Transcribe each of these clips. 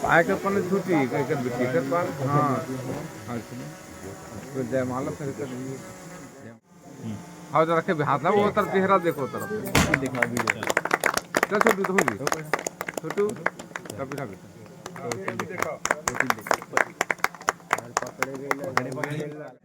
आय के अपन छुट्टी कर बेटी कर पार हां तो जयमाला फिर कर हां जरा के हाथ ला वो तरफ चेहरा देखो तरफ दिखा वीडियो चल छोटू तो होगी छोटू कभी ना देखो पकड़े गए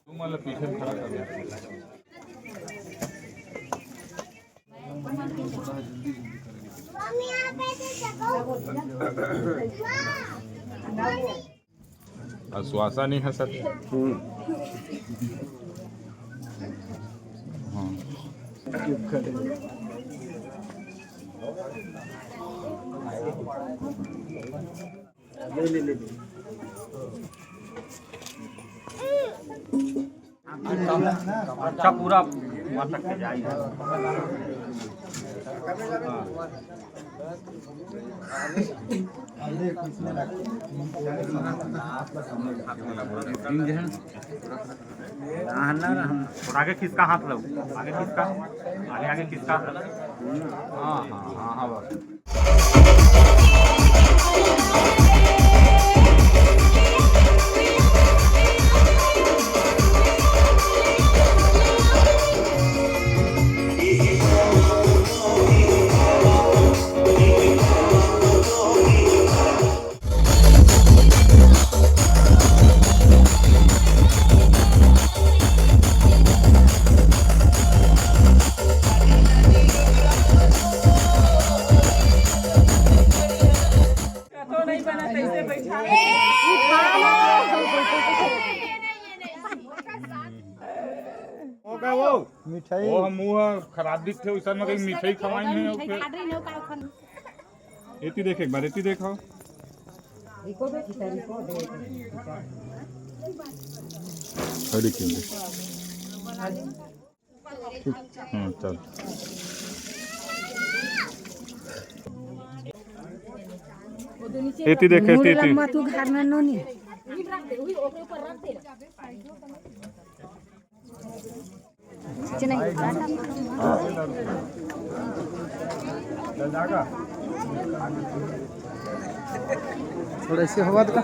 तुम्हाला पीछे खड़ा कर श्वासा नहीं है सर ले अच्छा पूरा मातक के जाएगा थोड़ा आगे किसका हाथ लो आगे किसका आगे आगे किसका हाँ हाँ हाँ हाँ बस वो मिठाई वो मुंह खराब दिखते हो सर में कहीं मिठाई खवाई है एती देख एक बार एती देखो चल एती देख एती एती तू घर में नोनी थोड़ा से हवा दो